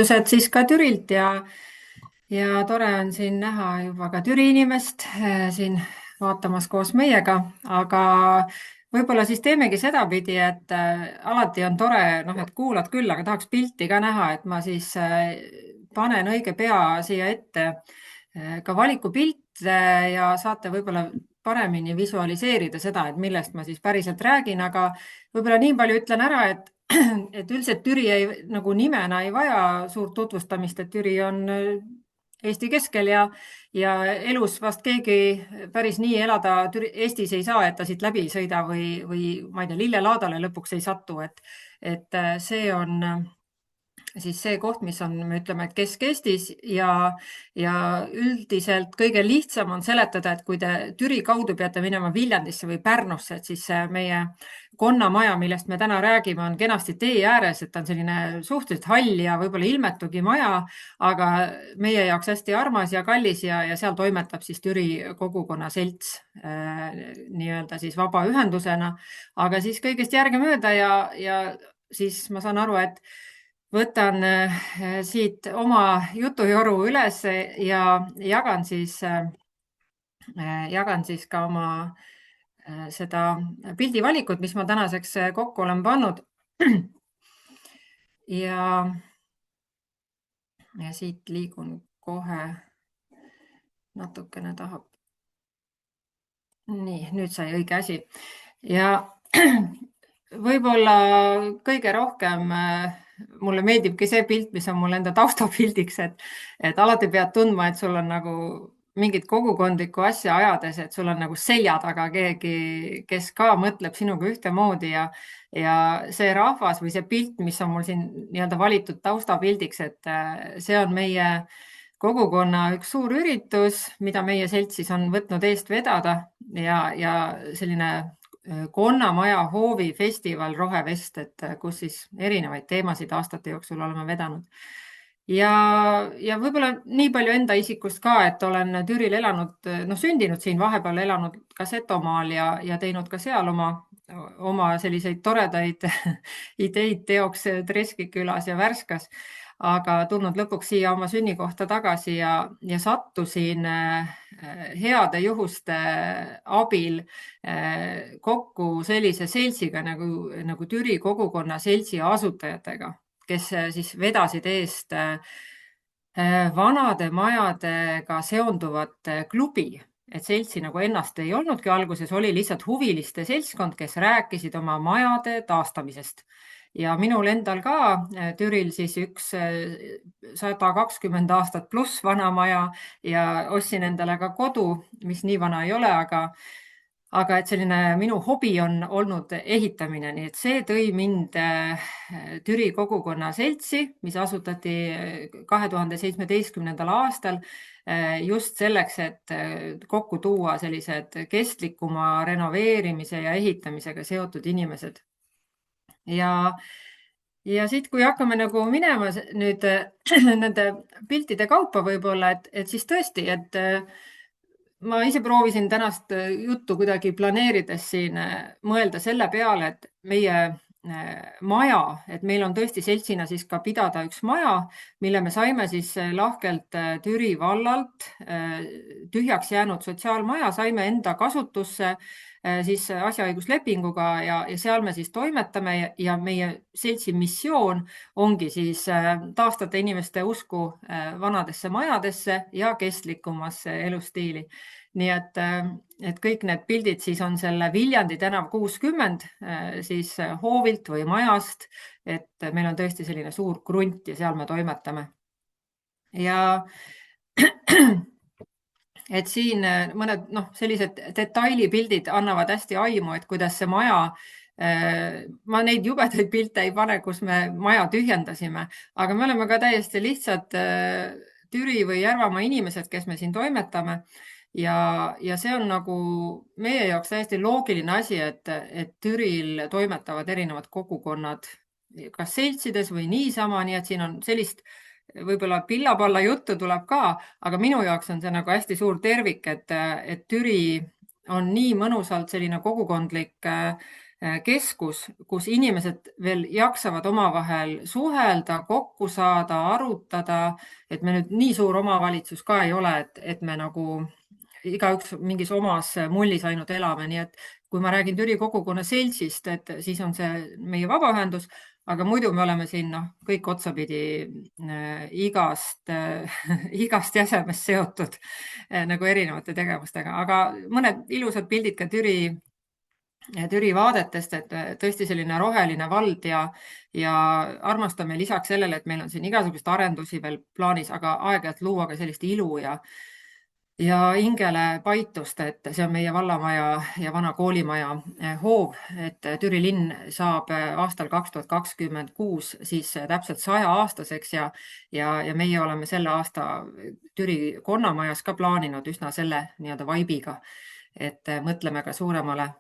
Siis ka Türilt ja tore on siin näha juba ka Türi inimest siin vaatamas koos meiega, aga võib-olla siis teemegi sedapidi, et alati on tore, noh, et kuulad küll, aga tahaks pilti ka näha, et ma siis panen õige pea siia ette ka valikupilte ja saate võib-olla paremini visualiseerida seda, et millest ma siis päriselt räägin, aga võib-olla nii palju ütlen ära, et et üldiselt Türi nagu nimena ei vaja suurt tutvustamist, et Türi on Eesti keskel ja elus vast keegi päris nii elada Eestis ei saa, et ta siit läbi ei sõida või ma ei tea, lillelaadale lõpuks ei satu, et see on siis see koht, mis on, me ütleme, et Kesk-Eestis ja üldiselt kõige lihtsam on seletada, et kui te Türi kaudu peate minema Viljandisse või Pärnusse, et siis meie Konnamaja, millest me täna räägime, on kenasti tee ääres, et ta on selline suhteliselt hall ja võib-olla ilmetugi maja, aga meie jaoks hästi armas ja kallis ja seal toimetab siis Türi kogukonna selts nii-öelda siis vabaühendusena, aga siis kõigest järgemööda ja siis ma saan aru, et võtan siit oma jutujoru üles ja jagan siis ka oma seda pildivalikut, mis ma tänaseks kokku olen pannud. Ja siit liigun kohe natukene tahab. Nii, nüüd sai õige asi. Ja võib-olla kõige rohkem mulle meeldibki see pilt, mis on mul enda taustapildiks, et alati pead tundma, et sul on nagu mingit kogukondlikku asja ajades, et sul on nagu selja taga keegi, kes ka mõtleb sinuga ühtemoodi ja see rahvas või see pilt, mis on mul siin nii-öelda valitud taustapildiks, et see on meie kogukonna üks suur üritus, mida meie seltsis on võtnud eest vedada ja selline Konnamaja hoovi festival Rohevest, et kus siis erinevaid teemasid aastate jooksul oleme vedanud. Ja võib-olla nii palju enda isikust ka, et olen Türil elanud, sündinud siin, vahepeal elanud ka Setomaal ja teinud ka seal oma selliseid toredaid ideid teoks Treski külas ja Värskas, aga tulnud lõpuks siia oma sünnikohta tagasi ja sattusin heade juhuste abil kokku sellise seltsiga nagu Türi kogukonna seltsi asutajatega, kes siis vedasid eest vanade majadega seonduvat klubi, et seltsi nagu ennast ei olnudki alguses, oli lihtsalt huviliste seltskond, kes rääkisid oma majade taastamisest. Ja minul endal ka Türil siis üks 120 aastat pluss vana maja ja ostsin endale ka kodu, mis nii vana ei ole, aga et selline minu hobi on olnud ehitamine, nii et see tõi mind Türi kogukonna seltsi, mis asutati 2017. aastal just selleks, et kokku tuua sellised kestlikuma renoveerimise ja ehitamisega seotud inimesed. Ja siit, kui hakkame nagu minema nüüd nende piltide kaupa võib-olla, et siis tõesti, et ma ise proovisin tänast juttu kuidagi planeerides siin mõelda selle peale, et meie maja, et meil on tõesti seltsina siis ka pidada üks maja, mille me saime siis lahkelt Türi vallalt tühjaks jäänud sotsiaalmaja, saime enda kasutusse siis asjaõiguslepinguga ja seal me siis toimetame ja meie seltsi missioon ongi siis taastada inimeste usku vanadesse majadesse ja kestlikumasse elustiili. Nii et kõik need pildid siis on selle Viljandi tänav 60 siis hoovilt või majast, et meil on tõesti selline suur krunt ja seal me toimetame. Ja et siin mõned sellised detailipildid annavad hästi aimu, et kuidas see maja, ma neid jubedaid pilte ei pane, kus me maja tühjendasime, aga me oleme ka täiesti lihtsad Türi või Järvamaa inimesed, kes me siin toimetame ja see on nagu meie jaoks täiesti loogiline asi, et Türil toimetavad erinevad kogukonnad, kas seltsides või niisama, nii et siin on sellist võib-olla pilla-palla juttu tuleb ka, aga minu jaoks on see nagu hästi suur tervik, et Türi on nii mõnusalt selline kogukondlik keskus, kus inimesed veel jaksavad omavahel suhelda, kokku saada, arutada, et me nüüd nii suur omavalitsus ka ei ole, et me nagu igaüks mingis omas mullis ainult elame, nii et kui ma räägin Türi kogukonna seltsist, et siis on see meie vabaühendus, aga muidu me oleme siin kõik otsapidi igast jäsemest seotud nagu erinevate tegevustega, aga mõned ilusad pildid ka Türi vaadetest, et tõesti selline roheline vald ja armastame lisaks sellele, et meil on siin igasugust arendusi veel plaanis, aga aeg-ajalt luua ka sellist ilu ja hingele paitust, et see on meie vallamaja ja vana koolimaja hoov, et Türi linn saab aastal 2026 siis täpselt 100-aastaseks ja meie oleme selle aasta Türi konnamajas ka plaaninud üsna selle nii-öelda vaibiga, et mõtleme ka suuremale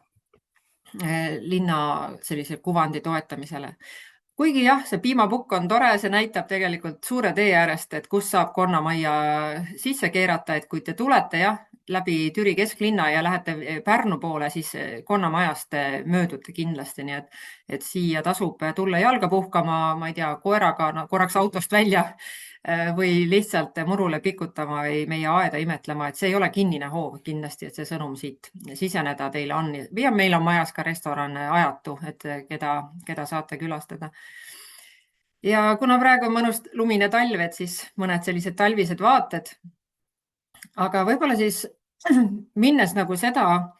linna sellise kuvandi toetamisele. Kuigi jah, see piimapukk on tore, see näitab tegelikult suure tee äärest, et kus saab konnamajja sisse keerata, et kui te tulete läbi Türi kesklinna ja lähete Pärnu poole, siis konnamajast möödute kindlasti, nii et siia tasub tulla jalga puhkama, ma ei tea, koeraga korraks autost välja või lihtsalt murule pikutama või meie aeda imetlema, et see ei ole kinnine hoov kindlasti, et see sõnum siit siseneda teile on. Ja meil on majas ka restoran Ajatu, et keda saate külastada. Ja kuna praegu on mõnus lumine talv, et siis mõned sellised talvised vaated. Aga võib-olla siis minnes nagu seda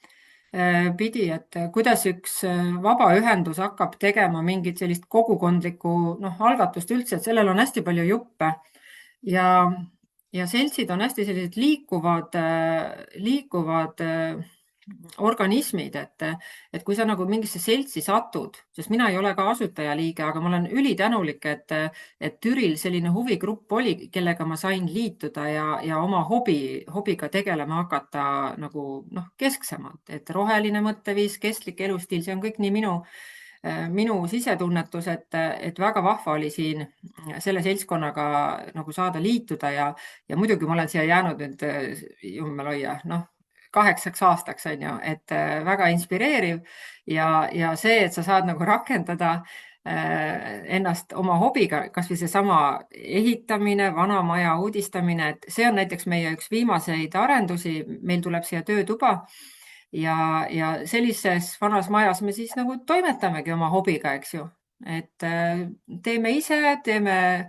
pidi, et kuidas üks vabaühendus hakkab tegema mingit sellist kogukondlikku algatust üldse, et sellel on hästi palju juppe ja seltsid on hästi sellised liikuvad organismid, et kui sa nagu mingisse seltsi satud, sest mina ei ole ka asutajaliige, aga ma olen ülitänulik, et Türil selline huvigrupp oli, kellega ma sain liituda ja oma hobiga tegelema hakata nagu kesksemalt, et roheline mõtteviis, kestlik elustiil, see on kõik nii minu sisetunnetus, et väga vahva oli siin selle seltskonnaga nagu saada liituda ja muidugi ma olen siia jäänud nüüd jummel hoia, 8 aastaks on ju, et väga inspireeriv ja see, et sa saad nagu rakendada ennast oma hobiga, kas või seesama ehitamine, vana maja uudistamine, et see on näiteks meie üks viimaseid arendusi, meil tuleb siia töötuba ja sellises vanas majas me siis nagu toimetamegi oma hobiga, eks ju. Et teeme ise, teeme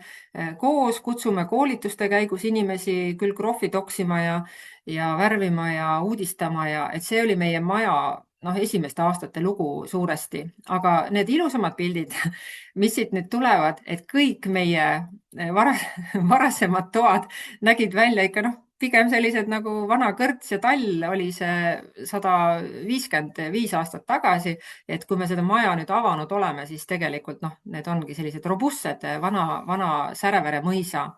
koos, kutsume koolituste käigus inimesi küll krohvi toksima ja värvima ja uudistama et see oli meie maja esimeste aastate lugu suuresti, aga need ilusamad pildid, mis siit nüüd tulevad, et kõik meie varasemad toad nägid välja ikka pigem sellised nagu vana kõrts ja tall oli see 155 aastat tagasi, et kui me seda maja nüüd avanud oleme, siis tegelikult need ongi sellised robustsed vana Särevere mõisa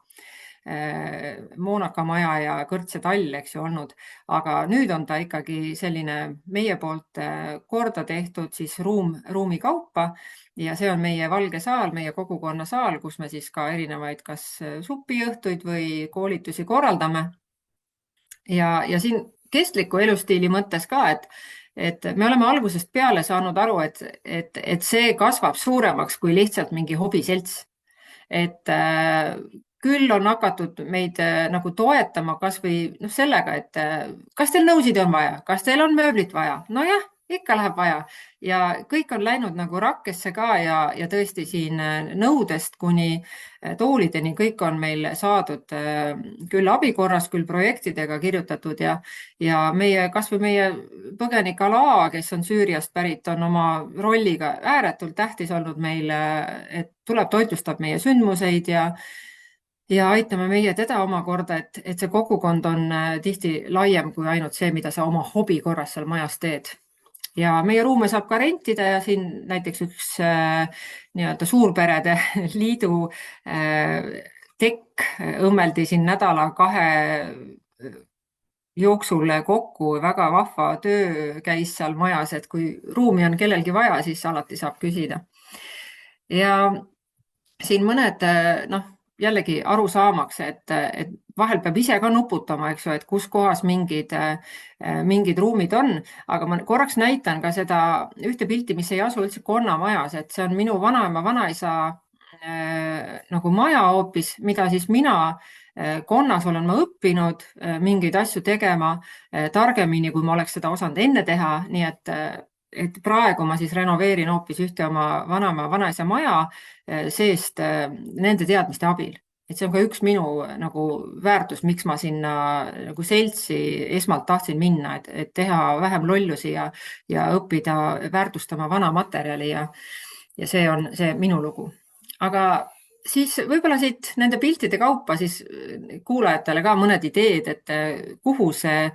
Moonaka maja ja kõrts ja tall, eks ju, olnud, aga nüüd on ta ikkagi selline meie poolt korda tehtud siis ruumi kaupa ja see on meie valge saal, meie kogukonna saal, kus me siis ka erinevaid kas supiõhtuid või koolitusi korraldame. Ja siin kestliku elustiili mõttes ka, et me oleme algusest peale saanud aru, et see kasvab suuremaks kui lihtsalt mingi hobiselts. Et küll on hakatud meid nagu toetama kas või sellega, et kas teil nõusid on vaja, kas teil on mööblit vaja? Nojah, ikka läheb vaja ja kõik on läinud nagu rakkesse ka ja tõesti siin nõudest kuni toolideni kõik on meil saadud küll abikorras, küll projektidega kirjutatud ja kas või meie põgenikala, kes on Süüriast pärit, on oma rolliga ääretult tähtis olnud meil, et tuleb toitlustab meie sündmuseid ja aitame meie teda omakorda, et see kogukond on tihti laiem kui ainult see, mida sa oma hobi korras seal majas teed. Ja meie ruume saab ka rentida ja siin näiteks üks nii-öelda suurperede liidu tekk õmmeldi siin nädala-2 jooksul kokku, väga vahva töö käis seal majas, et kui ruumi on kellelgi vaja, siis alati saab küsida. Ja siin mõned jällegi aru saamaks, et vahel peab ise ka nuputama, eks ju, et kus kohas mingid ruumid on, aga ma korraks näitan ka seda ühte pilti, mis ei asu üldse Konnamajas, et see on minu vanaema, vanaisa nagu maja hoopis, mida siis mina Konnas olen ma õppinud mingeid asju tegema targemini, kui ma oleks seda osanud enne teha, nii et praegu ma siis renoveerin hoopis ühte oma vanaema, vanaisa maja seest nende teadmiste abil. Et see on ka üks minu nagu väärtus, miks ma sinna nagu seltsi esmalt tahtsin minna, et teha vähem lollusi ja õppida väärtustama vana materjali ja see on see minu lugu. Aga siis võib-olla siit nende piltide kaupa siis kuulajatele ka mõned ideed, et kuhu see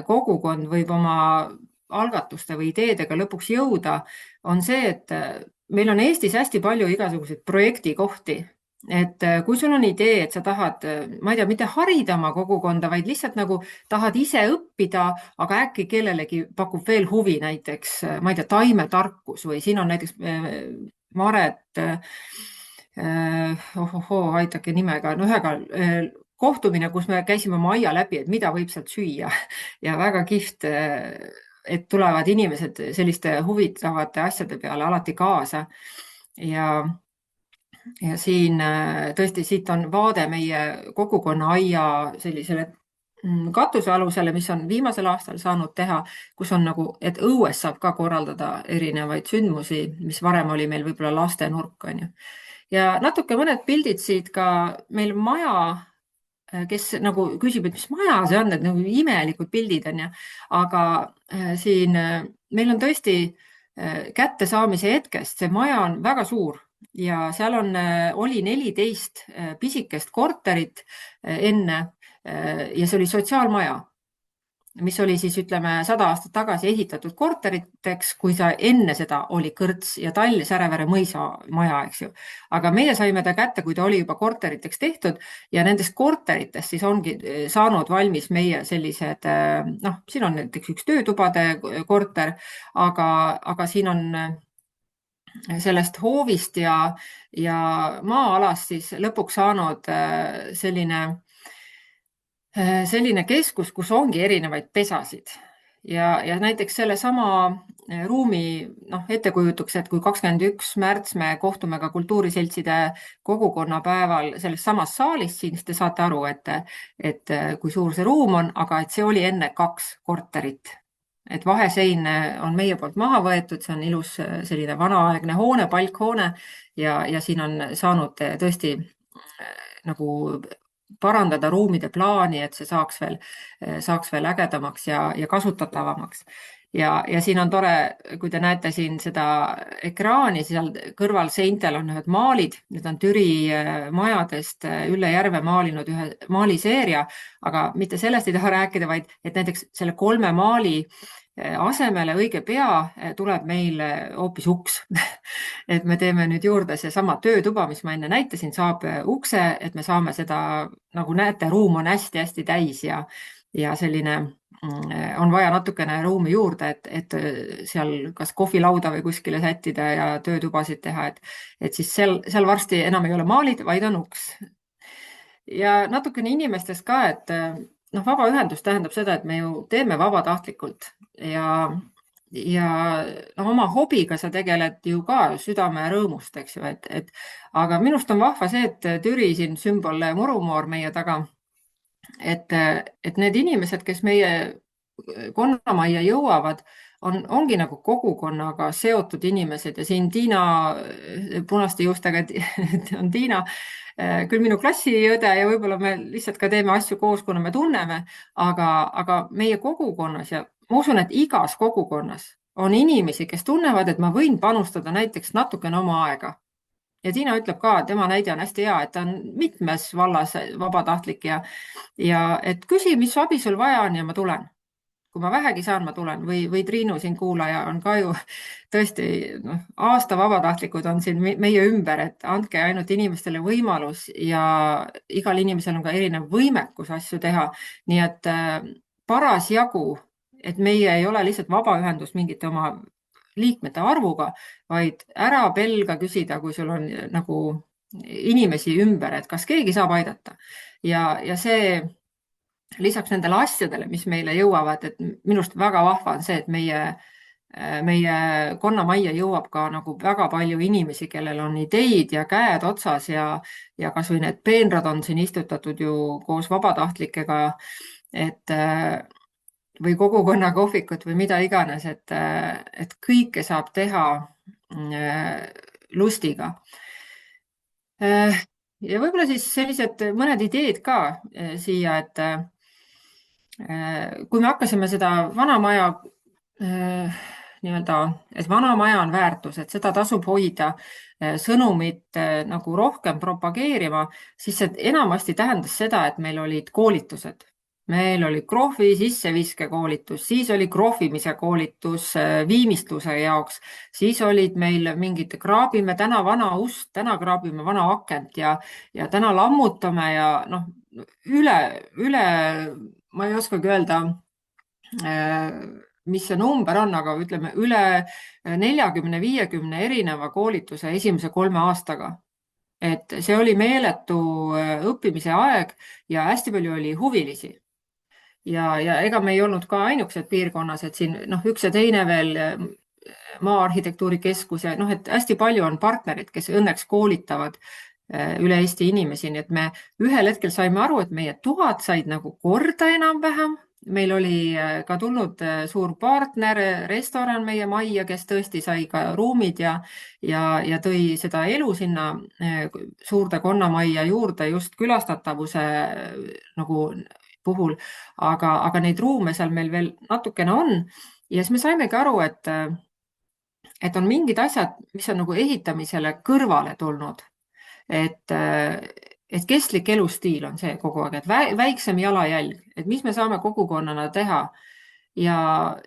kogukond võib oma algatuste või ideedega lõpuks jõuda, on see, et meil on Eestis hästi palju igasuguseid projektikohti. Et kui sul on idee, et sa tahad, ma ei tea, mitte harida oma kogukonda, vaid lihtsalt nagu tahad ise õppida, aga äkki kellelegi pakub veel huvi, näiteks, ma ei tea, taimetarkus või siin on näiteks Maret, aitake nimega, no ühega kohtumine, kus me käisime oma aia läbi, et mida võib sealt süüa ja väga kihvt, et tulevad inimesed selliste huvitavate asjade peale alati kaasa ja siin tõesti siit on vaade meie kogukonna aia sellisele katusealusele, mis on viimasel aastal saanud teha, kus on nagu, et õues saab ka korraldada erinevaid sündmusi, mis varem oli meil võib-olla lastenurk, on ju. Ja natuke mõned pildid siit ka meil maja, kes nagu küsib, et mis maja see on, et nagu imelikud pildid on ju, aga siin meil on tõesti kättesaamise hetkest, see maja on väga suur ja seal oli 14 pisikest korterit enne ja see oli sotsiaalmaja, mis oli siis ütleme 100 aastat tagasi ehitatud korteriteks, kui sa enne seda oli Kõrts ja Tall Särevere mõisa maja, eks ju. Aga meie saime ta kätte, kui ta oli juba korteriteks tehtud ja nendest korteritest siis ongi saanud valmis meie sellised, noh, siin on näiteks üks töötubade korter, aga siin on sellest hoovist ja maa-alast siis lõpuks saanud selline keskus, kus ongi erinevaid pesasid ja näiteks sellesama ruumi ettekujutuks, et kui 21. märts me kohtume ka kultuuriseltside kogukonnapäeval selles samas saalis, siis te saate aru, et kui suur see ruum on, aga et see oli enne 2 korterit. Et vahesein on meie poolt maha võetud, see on ilus selline vanaaegne hoone, palkhoone ja siin on saanud tõesti nagu parandada ruumide plaani, et see saaks veel ägedamaks ja kasutatavamaks. Ja siin on tore, kui te näete siin seda ekraani, seal kõrval seintel on ühed maalid, need on Türi majadest Ülle Järve maalinud ühe maaliseeria, aga mitte sellest ei taha rääkida, vaid et näiteks selle 3 maali asemele õige pea tuleb meil hoopis uks. Et me teeme nüüd juurde seesama töötuba, mis ma enne näitasin, saab ukse, et me saame seda, nagu näete, ruum on hästi-hästi täis ja selline on vaja natukene ruumi juurde, et seal kas kohvilauda või kuskile sättida ja töötubasid teha, et siis seal varsti enam ei ole maalid, vaid on uks. Ja natukene inimestest ka, et vabaühendus tähendab seda, et me ju teeme vabatahtlikult ja oma hobiga sa tegeled ju ka südame rõõmust, eks ju, aga minust on vahva see, et Türi siin sümbol Murumoor meie taga, et need inimesed, kes meie Konnamajja jõuavad, ongi nagu kogukonnaga seotud inimesed ja siin Tiina punaste juustega on Tiina, küll minu klassiõde ja võib-olla me lihtsalt ka teeme asju koos, kuna me tunneme, aga meie kogukonnas ja ma usun, et igas kogukonnas on inimesi, kes tunnevad, et ma võin panustada näiteks natukene oma aega. Ja Tiina ütleb ka, et tema näide on hästi hea, et ta on mitmes vallas vabatahtlik ja et küsi, mis abi sul vaja on ja ma tulen. Kui ma vähegi saan, ma tulen või Triinu siin kuulaja on ka ju tõesti aasta vabatahtlikud on siin meie ümber, et andke ainult inimestele võimalus ja igal inimesel on ka erinev võimekus asju teha. Nii et paras jagu, et meie ei ole lihtsalt vabaühendus mingite oma liikmete arvuga, vaid ära pelga küsida, kui sul on nagu inimesi ümber, et kas keegi saab aidata. Ja see lisaks nendele asjadele, mis meile jõuavad, et minu arust väga vahva on see, et meie konnamajja jõuab ka nagu väga palju inimesi, kellel on ideid ja käed otsas ja kas või need peenrad on siin istutatud ju koos vabatahtlikega, et või kogukonna kohvikut või mida iganes, et kõike saab teha lustiga. Ja võib-olla siis sellised mõned ideed ka siia, et kui me hakkasime seda vanamaja nii-öelda, et vanamaja on väärtus, et seda tasub hoida, sõnumit nagu rohkem propageerima, siis see enamasti tähendas seda, et meil olid koolitused. Meil oli krohvi sisseviske koolitus, siis oli krohvimise koolitus viimistluse jaoks, siis olid meil mingid kraabime täna vana ust, täna kraabime vana akent ja täna lammutame ja noh, üle, ma ei oskagi öelda, mis see number on, aga ütleme üle 40-50 erineva koolituse esimese 3 aastaga. Et see oli meeletu õppimise aeg ja hästi palju oli huvilisi. Ja ega me ei olnud ka ainukesed piirkonnas, et siin üks ja teine veel Maa-arhitektuurikeskus ja et hästi palju on partnerid, kes õnneks koolitavad üle Eesti inimesi, nii et me ühel hetkel saime aru, et meie toad said nagu korda enam-vähem. Meil oli ka tulnud suur partner, restoran meie majja, kes tõesti sai ka ruumid ja tõi seda elu sinna suurde konnamajja juurde just külastatavuse nagu puhul, aga neid ruume seal meil veel natukene on. Ja siis me saimegi aru, et on mingid asjad, mis on nagu ehitamisele kõrvale tulnud. Et kestlik elustiil on see kogu aeg, et väiksem jalajälg, et mis me saame kogukonnana teha. Ja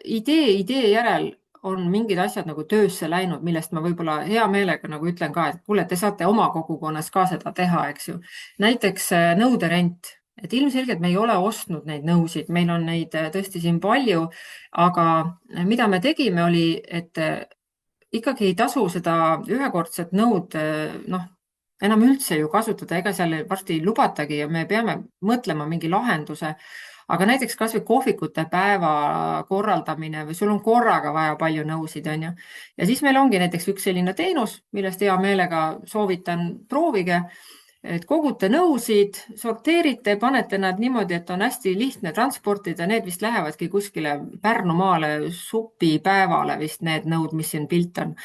idee järel on mingid asjad nagu töösse läinud, millest ma võib-olla hea meelega nagu ütlen ka, et kuule, te saate oma kogukonnas ka seda teha, eks ju. Näiteks nõuderent, et ilmselgelt me ei ole ostnud neid nõusid, meil on neid tõesti siin palju, aga mida me tegime oli, et ikkagi ei tasu seda ühekordset nõud, enam üldse ju kasutada, ega seal varsti ei lubatagi ja me peame mõtlema mingi lahenduse. Aga näiteks kas või kohvikute päeva korraldamine või sul on korraga vaja palju nõusid, on ju. Ja siis meil ongi näiteks üks selline teenus, millest hea meelega soovitan, proovige, et kogute nõusid, sorteerite, panete nad niimoodi, et on hästi lihtne transportida, need vist lähevadki kuskile Pärnumaale supipäevale vist need nõud, mis siin pilt on.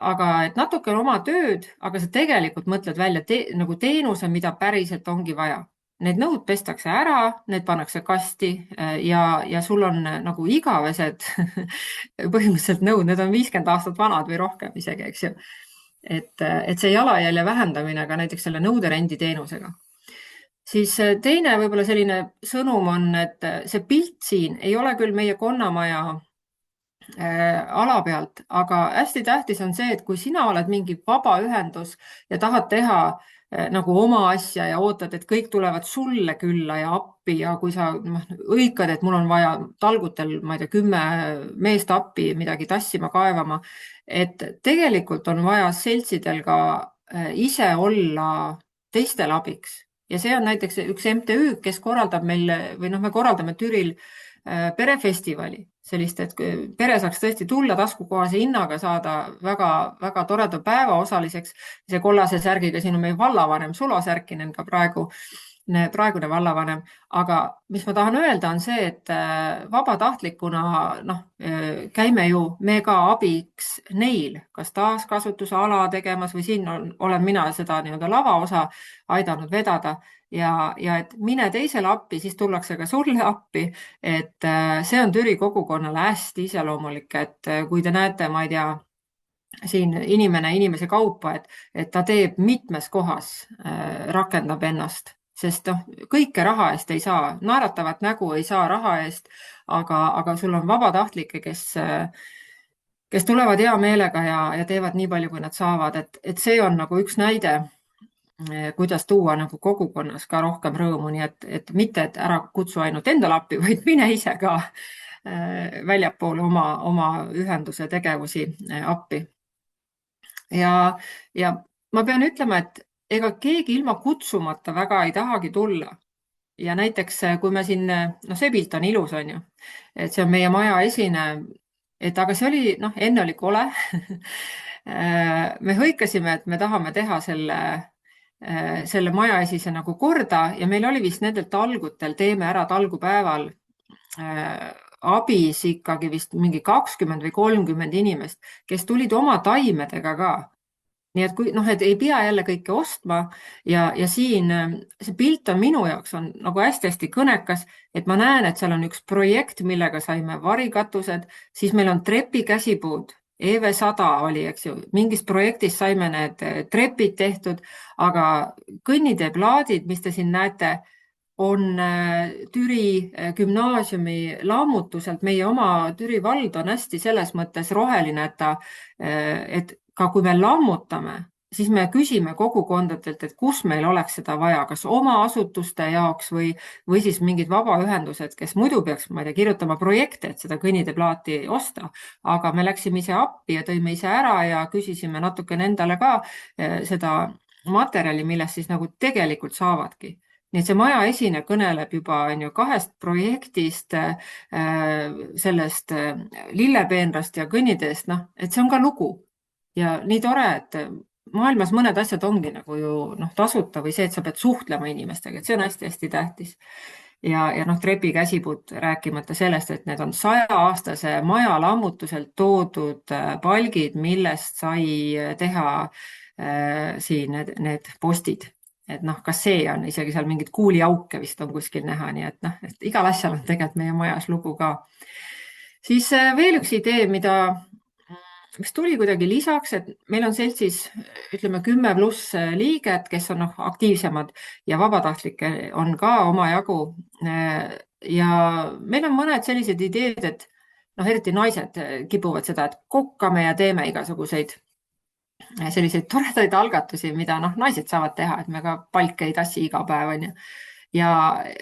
Aga et natuke on oma tööd, aga sa tegelikult mõtled välja nagu teenuse, mida päriselt ongi vaja. Need nõud pestakse ära, need pannakse kasti ja sul on nagu igavesed põhimõtteliselt nõud, need on 50 aastat vanad või rohkem isegi, eks ju. Et see jalajälje vähendamine ka näiteks selle nõuderendi teenusega. Siis teine võib-olla selline sõnum on, et see pilt siin ei ole küll meie konnamaja ala pealt, aga hästi tähtis on see, et kui sina oled mingi vabaühendus ja tahad teha nagu oma asja ja ootad, et kõik tulevad sulle külla ja appi ja kui sa õikad, et mul on vaja talgutel, ma ei tea, 10 meest appi midagi tassima, kaevama, et tegelikult on vaja seltsidel ka ise olla teistel abiks. Ja see on näiteks üks MTÜ, kes korraldab meil või me korraldame Türil perefestivali, sellist, et pere saaks tõesti tulla taskukohase hinnaga, saada väga toreda päeva osaliseks. See kollase särgiga, siin on meie vallavanem Sulo Särkinen ka praegune vallavanem. Aga mis ma tahan öelda on see, et vabatahtlikuna käime ju me ka abiks neil, kas taaskasutuse ala tegemas või siin olen mina seda nii-öelda lavaosa aidanud vedada. Ja et mine teisele appi, siis tullakse ka sulle appi, et see on Türi kogukonnale hästi iseloomulik, et kui te näete, ma ei tea, siin inimese kaupa, et ta teeb mitmes kohas, rakendab ennast, sest kõike raha eest ei saa, naeratavat nägu ei saa raha eest, aga sul on vabatahtlikke, kes tulevad hea meelega ja teevad nii palju, kui nad saavad, et see on nagu üks näide, kuidas tuua nagu kogukonnas ka rohkem rõõmu, nii et mitte, et ära kutsu ainult endale appi, vaid mine ise ka väljapoole oma ühenduse tegevusi appi. Ja ma pean ütlema, et ega keegi ilma kutsumata väga ei tahagi tulla. Ja näiteks, kui me siin, no see pilt on ilus, on ju, et see on meie maja esine, et aga see oli, noh, enne oli kole. me hõikasime, et me tahame teha selle maja esise nagu korda ja meil oli vist nendel talgutel, teeme ära talgupäeval abis ikkagi vist mingi 20 või 30 inimest, kes tulid oma taimedega ka. Nii et kui noh, et ei pea jälle kõike ostma ja siin see pilt on minu jaoks on nagu hästi-hästi kõnekas, et ma näen, et seal on üks projekt, millega saime varikatused, siis meil on trepikäsipuud, EV100 oli, eks ju, mingis projektis saime need trepid tehtud, aga kõnniteeplaadid, mis te siin näete, on Türi gümnaasiumi lammutuselt, meie oma Türi vald on hästi selles mõttes roheline, et ka kui me lammutame, siis me küsime kogukondadelt, et kus meil oleks seda vaja, kas oma asutuste jaoks või siis mingid vabaühendused, kes muidu peaks, ma ei tea, kirjutama projekte, et seda kõnniteeplaati osta. Aga me läksime ise appi ja tõime ise ära ja küsisime natukene endale ka seda materjali, millest siis nagu tegelikult saavadki. Nii et see maja esine kõneleb juba on ju 2 projektist, sellest lillepeenrast ja kõnniteest, noh, et see on ka lugu. Ja nii tore, et maailmas mõned asjad ongi nagu ju tasuta või see, et sa pead suhtlema inimestega, et see on hästi-hästi tähtis. Ja noh, trepikäsipuud rääkimata sellest, et need on 100-aastase maja lammutuselt toodud palgid, millest sai teha siin need postid. Et noh, kas see on isegi seal mingid kuuliauke vist on kuskil näha, nii et noh, et igal asjal on tegelikult meie majas lugu ka. Siis veel üks idee, mis tuli kuidagi lisaks, et meil on seltsis, ütleme 10+ liiget, kes on aktiivsemad ja vabatahtlikke on ka omajagu. Ja meil on mõned sellised ideed, et eriti naised kipuvad seda, et kokkame ja teeme igasuguseid selliseid toredaid algatusi, mida naised saavad teha, et me ka palke ei tassi iga päev, on ju. Ja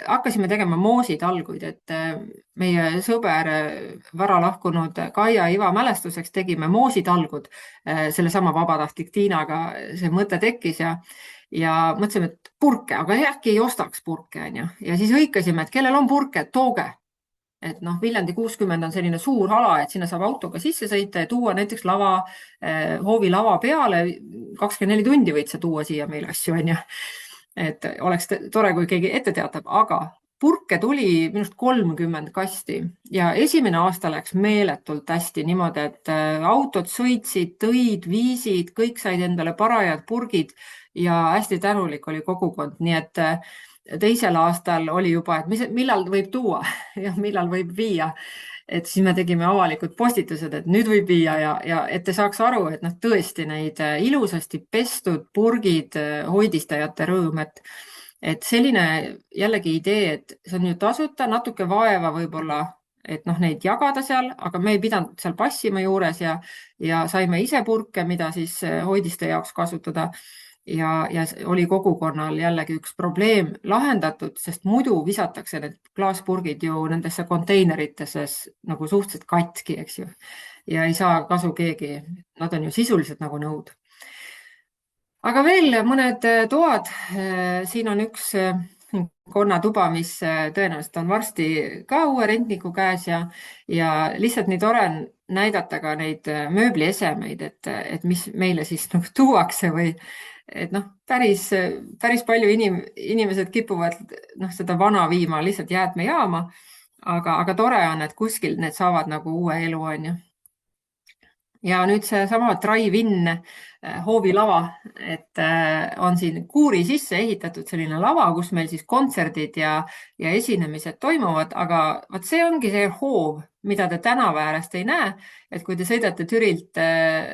hakkasime tegema moositalguid, et meie sõber vara lahkunud Kaia Iva mälestuseks tegime moositalgud sellesama vabatahtlik Tiinaga. See mõte tekkis ja mõtlesime, et purke, aga äkki ei ostaks purke, on ju. Ja siis hõikasime, et kellel on purke, tooge. Et Viljandi 60 on selline suur ala, et sinna saab autoga sisse sõita ja tuua näiteks hoovi lava peale. 24 tundi võid sa tuua siia meil asju, on ju. Et oleks tore, kui keegi ette teatab, aga purke tuli minust 30 kasti ja esimene aasta läks meeletult hästi niimoodi, et autod sõitsid, tõid, viisid, kõik said endale parajad purgid ja hästi tänulik oli kogukond, nii et teisel aastal oli juba, et millal võib tuua ja millal võib viia. Et siis me tegime avalikud postitused, et nüüd võib viia ja et te saaks aru, et tõesti neid ilusasti pestud purgid, hoidistajate rõõm, et selline jällegi idee, et see on ju tasuta, natuke vaeva võib-olla, et neid jagada seal, aga me ei pidanud seal passima juures ja saime ise purke, mida siis hoidiste jaoks kasutada. Ja oli kogukonnal jällegi üks probleem lahendatud, sest muidu visatakse need klaaspurgid ju nendesse konteineritesse nagu suhteliselt katki, eks ju. Ja ei saa kasu keegi, nad on ju sisuliselt nagu nõud. Aga veel mõned toad. Siin on üks konnatuba, mis tõenäoliselt on varsti ka uue rentniku käes ja lihtsalt nii tore on näidata ka neid mööbliesemeid, et mis meile siis tuuakse või et päris palju inimesed kipuvad seda vana viima lihtsalt jäätmejaama, aga tore on, et kuskil need saavad nagu uue elu, on ju. Ja nüüd see sama drive-in hoovilava, et on siin kuuri sisse ehitatud selline lava, kus meil siis kontserdid ja esinemised toimuvad, aga vaat see ongi see hoov, mida te tänava äärest ei näe, et kui te sõidate Türilt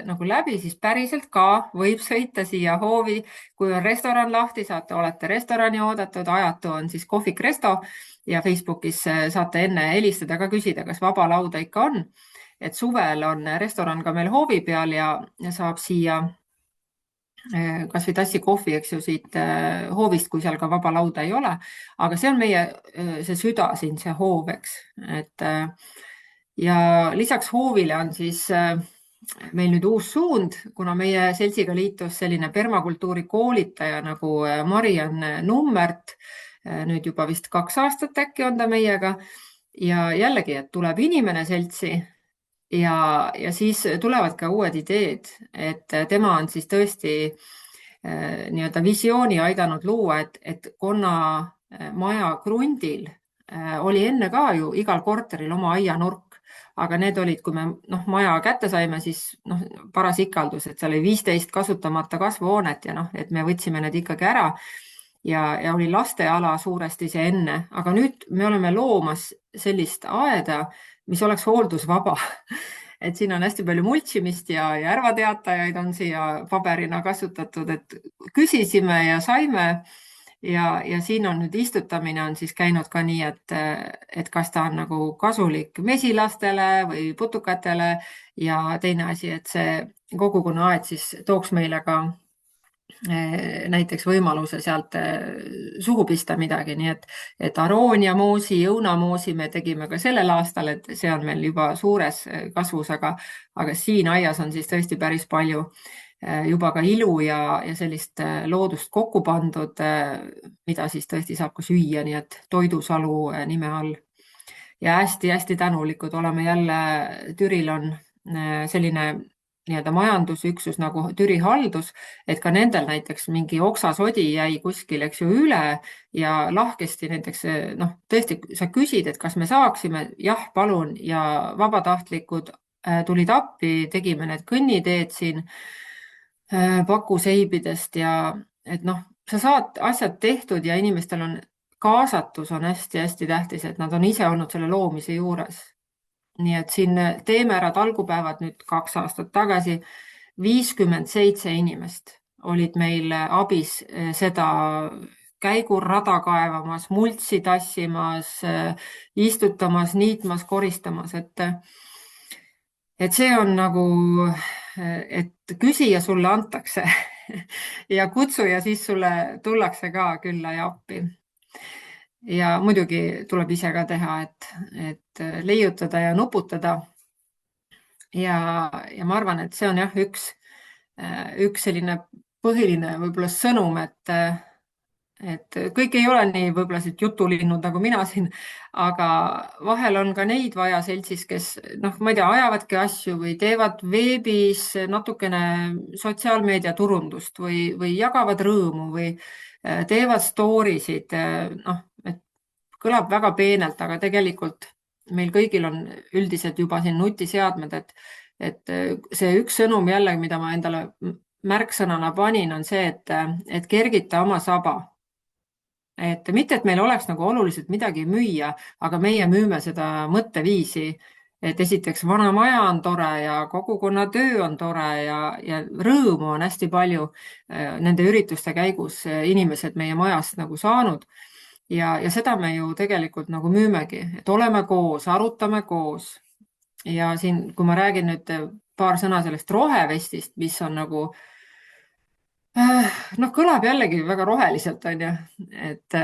nagu läbi, siis päriselt ka võib sõita siia hoovi, kui on restoran lahti, olete restorani oodatud, ajatu on siis Kohvik Resto ja Facebookis saate enne helistada ka küsida, kas vaba lauda ikka on. Et suvel on restoran ka meil hoovi peal ja saab siia kas või tassi kohvi, eks ju, siit hoovist, kui seal ka vaba lauda ei ole. Aga see on meie see süda siin, see hoov, eks. Ja lisaks hoovile on siis meil nüüd uus suund, kuna meie seltsiga liitus selline permakultuuri koolitaja nagu Mariann Nummert, nüüd juba vist 2 aastat äkki on ta meiega ja jällegi, et tuleb inimene seltsi ja siis tulevad ka uued ideed, et tema on siis tõesti nii-öelda visiooni aidanud luua, et Konna maja krundil oli enne ka ju igal korteril oma aianurk, aga need olid, kui me maja kätte saime, siis paras ikaldus, et seal oli 15 kasutamata kasvuhoonet ja et me võtsime need ikkagi ära ja oli lasteala suuresti see enne, aga nüüd me oleme loomas sellist aeda, mis oleks hooldusvaba. Et siin on hästi palju multsimist ja ärvateatajaid on siia paberina kasutatud, et küsisime ja saime ja siin on nüüd istutamine on siis käinud ka nii, et kas ta on nagu kasulik mesilastele või putukatele ja teine asi, et see kogukonnaaed siis tooks meile ka näiteks võimaluse sealt suhu pista midagi, nii et arooniamoosi, õunamoosi me tegime ka sellel aastal, et see on meil juba suures kasvus, aga siin aias on siis tõesti päris palju juba ka ilu ja sellist loodust kokku pandud, mida siis tõesti saab ka süüa, nii et Toidusalu nime all. Ja hästi-hästi tänulikud oleme jälle, Türil on selline nii-öelda majandusüksus nagu Türi haldus, et ka nendel näiteks mingi oksasodi jäi kuskil, eks ju, üle ja lahkesti näiteks, tõesti sa küsid, et kas me saaksime, jah, palun, ja vabatahtlikud tulid appi, tegime need kõnniteed siin pakuseibidest ja et sa saad asjad tehtud ja inimestel on kaasatus on hästi-hästi tähtis, et nad on ise olnud selle loomise juures. Nii et siin Teeme ära talgupäevad nüüd 2 aastat tagasi 57 inimest olid meil abis seda käigurrada kaevamas, multsi tassimas, istutamas, niitmas, koristamas, et see on nagu, et küsi ja sulle antakse ja kutsu ja siis sulle tullakse ka külla ja appi. Ja muidugi tuleb ise ka teha, et leiutada ja nuputada. Ja ma arvan, et see on jah, üks selline põhiline võib-olla sõnum, et kõik ei ole nii võib-olla siit jutulinnud nagu mina siin, aga vahel on ka neid vaja seltsis, kes ma ei tea, ajavadki asju või teevad veebis natukene sotsiaalmeedia turundust või jagavad rõõmu või teevad story'sid, et kõlab väga peenelt, aga tegelikult meil kõigil on üldiselt juba siin nutiseadmed, et see üks sõnum jälle, mida ma endale märksõnana panin, on see, et kergita oma saba. Et mitte, et meil oleks nagu oluliselt midagi müüa, aga meie müüme seda mõtteviisi, et esiteks vana maja on tore ja kogukonna töö on tore ja rõõmu on hästi palju nende ürituste käigus inimesed meie majast nagu saanud. Ja seda me ju tegelikult nagu müümegi, et oleme koos, arutame koos. Ja siin, kui ma räägin nüüd paar sõna sellest rohevestist, mis on nagu kõlab jällegi väga roheliselt, on ju, et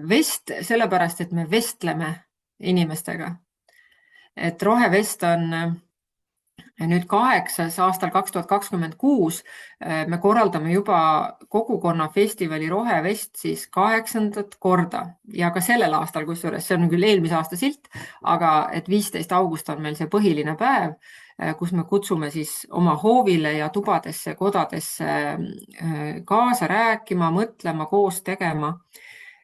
vest sellepärast, et me vestleme inimestega. Et rohevest on nüüd 8. aastal 2026 me korraldame juba kogukonna festivali Rohevest siis 8. korda ja ka sellel aastal, kusjuures see on küll eelmise aasta silt, aga et 15. august on meil see põhiline päev, kus me kutsume siis oma hoovile ja tubadesse, kodadesse kaasa rääkima, mõtlema, koos tegema.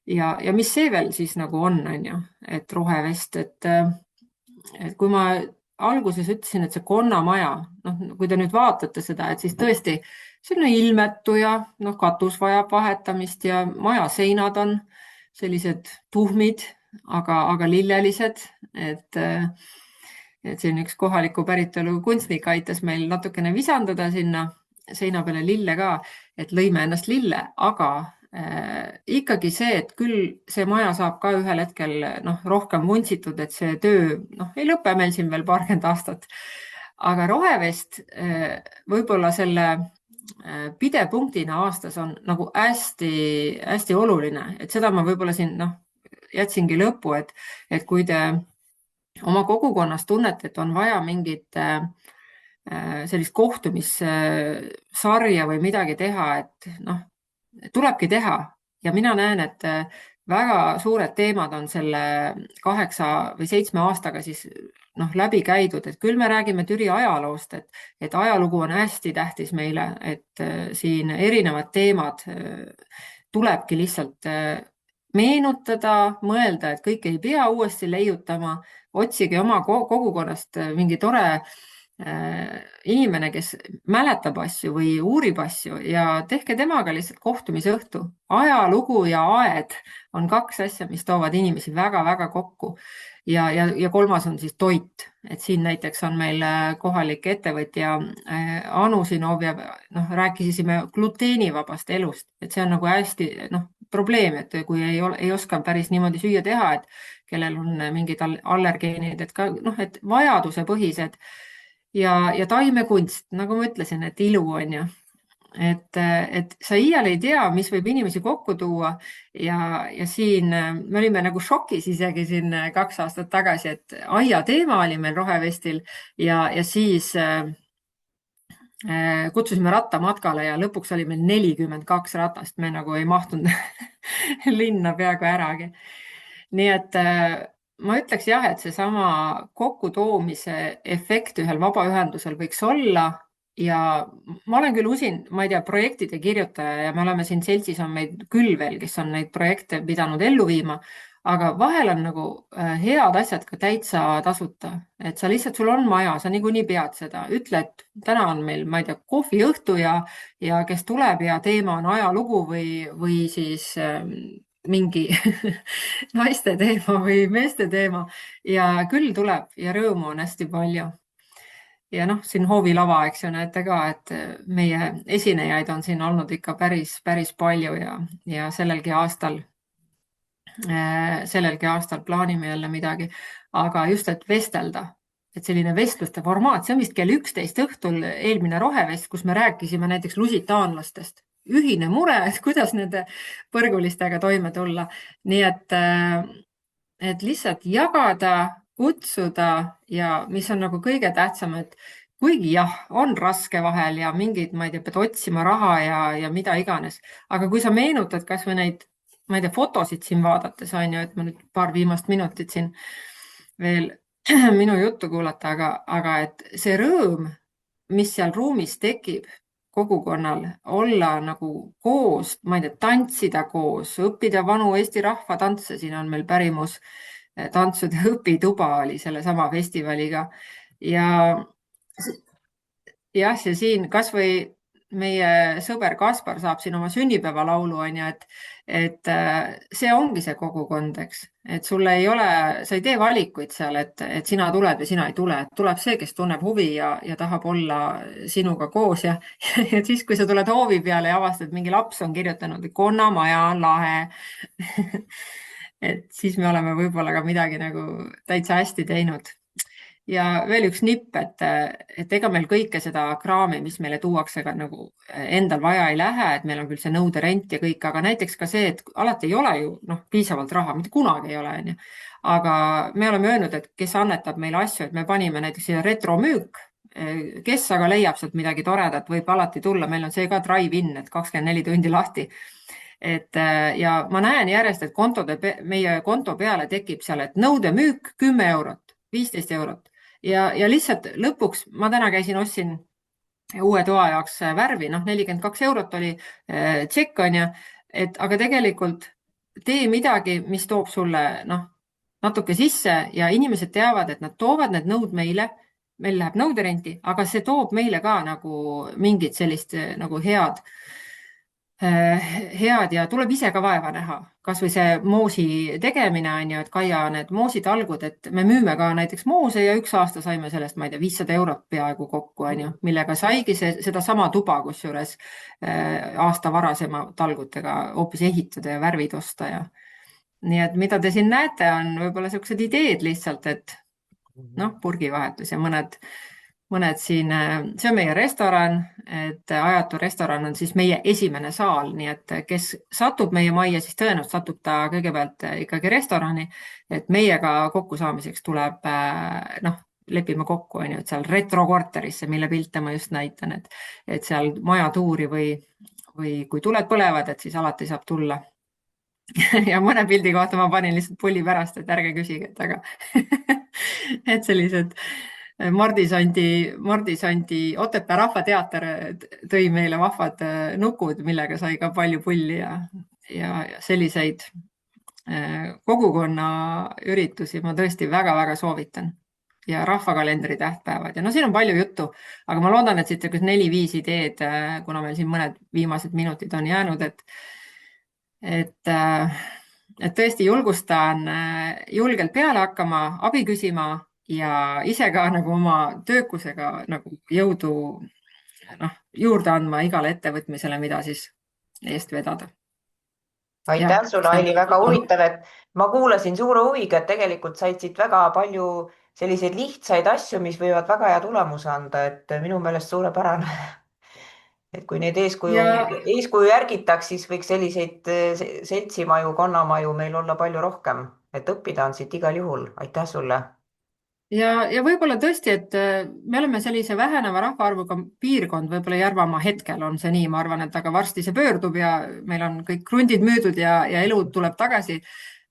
Ja mis see veel siis nagu on ju, et Rohevest, et kui ma alguses ütlesin, et see Konna maja, kui te nüüd vaatate seda, et siis tõesti selline ilmetu ja katus vajab vahetamist ja maja seinad on sellised tuhmid, aga lillelised, et siin üks kohaliku päritolu kunstnik aitas meil natukene visandada sinna seina peale lille ka, et lõime ennast lille, aga ikkagi see, et küll see maja saab ka ühel hetkel rohkem vuntsitud, et see töö ei lõpe meil siin veel paarkümmend aastat. Aga Rohevest võib-olla selle pidepunktina aastas on nagu hästi oluline, et seda ma võib-olla siin jätsingi lõppu, et kui te oma kogukonnas tunnete, et on vaja mingit sellist kohtumissarja või midagi teha, et noh, tulebki teha ja mina näen, et väga suured teemad on selle 8 või 7 aastaga siis noh, läbi käidud, et küll me räägime Türi ajaloost, et ajalugu on hästi tähtis meile, et siin erinevad teemad tulebki lihtsalt meenutada, mõelda, et kõike ei pea uuesti leiutama, otsige oma kogukonnast mingi tore inimene, kes mäletab asju või uurib asju ja tehke temaga lihtsalt kohtumisõhtu. Ajalugu ja aed on kaks asja, mis toovad inimesi väga-väga kokku. Ja kolmas on siis toit. Et siin näiteks on meil kohalik ettevõtja Anu Sinov ja noh, rääkisime gluteenivabast elust, et see on nagu hästi probleem, et kui ei oska päris niimoodi süüa teha, et kellel on mingid allergeenid, et ka et vajadusepõhised ja taimekunst, nagu ma ütlesin, et ilu on ju, et sa iial ei tea, mis võib inimesi kokku tuua ja siin me olime nagu šokis isegi siin 2 aastat tagasi, et aia teema oli meil Rohevestil ja siis kutsusime rattamatkale ja lõpuks oli meil 42 ratast, me nagu ei mahtunud linna peaaegu äragi. Nii et ma ütleks jah, et seesama kokkutoomise efekt ühel vabaühendusel võiks olla ja ma olen küll usin, ma ei tea, projektide kirjutaja ja me oleme siin seltsis on meid küll veel, kes on neid projekte pidanud ellu viima, aga vahel on nagu head asjad ka täitsa tasuta, et sa lihtsalt, sul on maja, sa niikuinii pead seda, ütle, et täna on meil, ma ei tea, kohviõhtu ja kes tuleb ja teema on ajalugu või siis mingi naiste teema või meeste teema ja küll tuleb ja rõõmu on hästi palju. Ja noh, siin hoovilava, eks ju, näete ka, et meie esinejaid on siin olnud ikka päris palju ja sellelgi aastal plaanime jälle midagi, aga just, et vestelda, et selline vestluste formaat, see on vist kell 11 õhtul eelmine Rohevest, kus me rääkisime näiteks lusitaanlastest. Ühine mure, et kuidas nende põrgulistega toime tulla. Nii et lihtsalt jagada, kutsuda ja mis on nagu kõige tähtsam, et kuigi jah, on raske vahel ja mingid, ma ei tea, pead otsima raha ja mida iganes, aga kui sa meenutad kas või neid, ma ei tea, fotosid siin vaadates on ju, et ma nüüd paar viimast minutit siin veel minu juttu kuulata, aga et see rõõm, mis seal ruumis tekib kogukonnal, olla nagu koos, ma ei tea, tantsida koos, õppida vanu Eesti rahvatantse, siin on meil pärimus tantsude õpituba oli sellesama festivaliga ja jah, ja siin kas või meie sõber Kaspar saab siin oma sünnipäevalaulu on ju, et see ongi see kogukond, eks, et sulle ei ole, sa ei tee valikuid seal, et sina tuled või sina ei tule, et tuleb see, kes tunneb huvi ja tahab olla sinuga koos ja siis, kui sa tuled hoovi peale ja avastad, mingi laps on kirjutanud, et Konnamaja on lahe et siis me oleme võib-olla ka midagi nagu täitsa hästi teinud. Ja veel üks nipp, et ega meil kõike seda kraami, mis meile tuuakse ka nagu endal vaja ei lähe, et meil on küll see nõuderent ja kõik, aga näiteks ka see, et alati ei ole ju piisavalt raha, mitte kunagi ei ole, on ju. Aga me oleme öelnud, et kes annetab meile asju, et me panime näiteks retromüük, kes aga leiab sealt midagi toredat, võib alati tulla, meil on see ka drive-in, et 24 tundi lahti. Ja ma näen järjest, et meie konto peale tekib seal, et nõudemüük 10 eurot, 15 eurot. Ja lihtsalt lõpuks, ma täna käisin, ostsin uue toa jaoks värvi, 42 eurot oli tšekk on ju, aga tegelikult tee midagi, mis toob sulle natuke sisse ja inimesed teavad, et nad toovad need nõud meile, meil läheb nõuderenti, aga see toob meile ka nagu mingit sellist nagu head ja tuleb ise ka vaeva näha. Kas või see moosi tegemine on ju, et Kaia need moositalgud, et me müüme ka näiteks moose ja 1 aasta saime sellest, ma ei tea, 500 eurot peaaegu kokku on ju, millega saigi seda sama tuba kusjuures aasta varasema talgutega hoopis ehitada ja värvid osta ja nii et mida te siin näete, on võib-olla sellised ideed lihtsalt, et purgivahetus ja mõned siin, see on meie restoran, et Ajatu restoran on siis meie esimene saal, nii et kes satub meie majja, siis tõenäoliselt satub ta kõigepealt ikkagi restorani, et meiega kokkusaamiseks tuleb lepime kokku, on ju, et seal retrokorterisse, mille pilte ma just näitan, et seal majatuuri või kui tuled põlevad, et siis alati saab tulla. ja mõne pildi kohta ma panin lihtsalt pulli pärast, et ärge küsige, et aga et sellised Mardi Sandi Otepää Rahvateater tõi meile vahvad nukud, millega sai ka palju pulli ja selliseid kogukonna üritusi ma tõesti väga-väga soovitan. Ja rahvakalendri tähtpäevad ja no siin on palju juttu, aga ma loodan, et siit niisugused 4-5 ideed, kuna meil siin mõned viimased minutid on jäänud, et, et tõesti julgustan julgelt peale hakkama, abi küsima ja ise ka nagu oma töökusega nagu jõudu juurde andma igale ettevõtmisele, mida siis eest vedada. Ja aitäh sulle, see Aili, väga on huvitav, et ma kuulasin suure huviga, et tegelikult said siit väga palju selliseid lihtsaid asju, mis võivad väga hea tulemuse anda, et minu meelest suurepärane. Et kui neid ja eeskuju järgitaks, siis võiks selliseid seltsimaju, konnamaju meil olla palju rohkem, et õppida on siit igal juhul. aitäh sulle. ja võib-olla tõesti, et me oleme sellise väheneva rahvaarvuga piirkond, võib-olla Järvamaa hetkel on see nii, ma arvan, et aga varsti see pöördub ja meil on kõik krundid müüdud ja elu tuleb tagasi.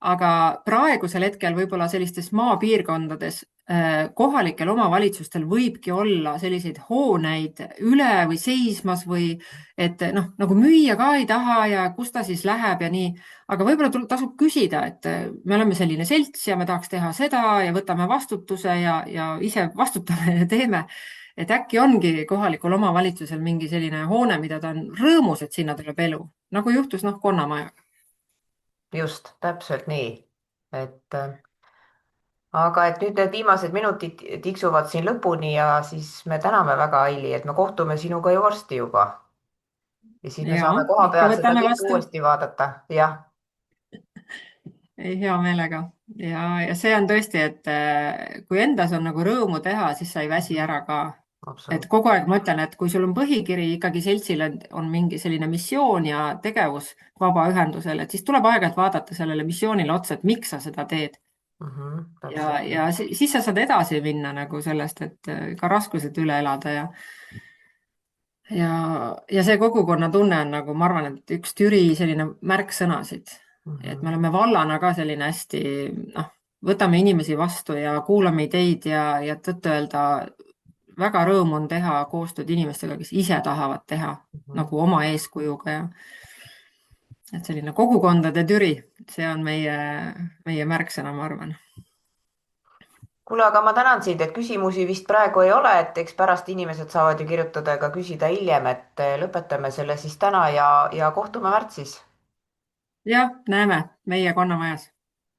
aga praegusel hetkel võib-olla sellistes maapiirkondades kohalikel omavalitsustel võibki olla selliseid hooneid üle või seismas või et noh, nagu müüa ka ei taha ja kus ta siis läheb ja nii, aga võib-olla tasub küsida, et me oleme selline selts ja me tahaks teha seda ja võtame vastutuse ja ise vastutame ja teeme. Et äkki ongi kohalikul omavalitsusel mingi selline hoone, mida ta on rõõmus, et sinna tuleb elu, nagu juhtus Konnamajaga. just, täpselt nii. et aga et nüüd need viimased minutid tiksuvad siin lõpuni ja siis me täname väga, Aili, et me kohtume sinuga ju varsti juba. Ja siis me Ja saame koha ikka peal seda võtame kõike vastu. uuesti vaadata. Jah, Ei, hea meelega. Ja see on tõesti, et kui endas on nagu rõõmu teha, siis sa ei väsi ära ka. Et absoluutselt. kogu aeg ma ütlen, et kui sul on põhikiri ikkagi seltsil on mingi selline missioon ja tegevus vabaühendusel, et siis tuleb aeg-ajalt vaadata sellele missioonile otsa, et miks sa seda teed. Täpselt. Ja siis sa saad edasi minna nagu sellest, et ka raskused üle elada ja, ja see kogukonnatunne on nagu, ma arvan, et üks Türi selline märksõnasid, et me oleme vallana ka selline hästi, noh, võtame inimesi vastu ja kuulame ideid ja tõtt-öelda väga rõõm on teha koostööd inimestega, kes ise tahavad teha nagu oma eeskujuga ja et selline kogukondade Türi, see on meie märksõna, ma arvan. Kuule, aga ma tänan sind, et küsimusi vist praegu ei ole, et eks pärast inimesed saavad ju kirjutada ega küsida hiljem, et lõpetame selle siis täna ja kohtume märtsis. jah, näeme meie Konnamajas.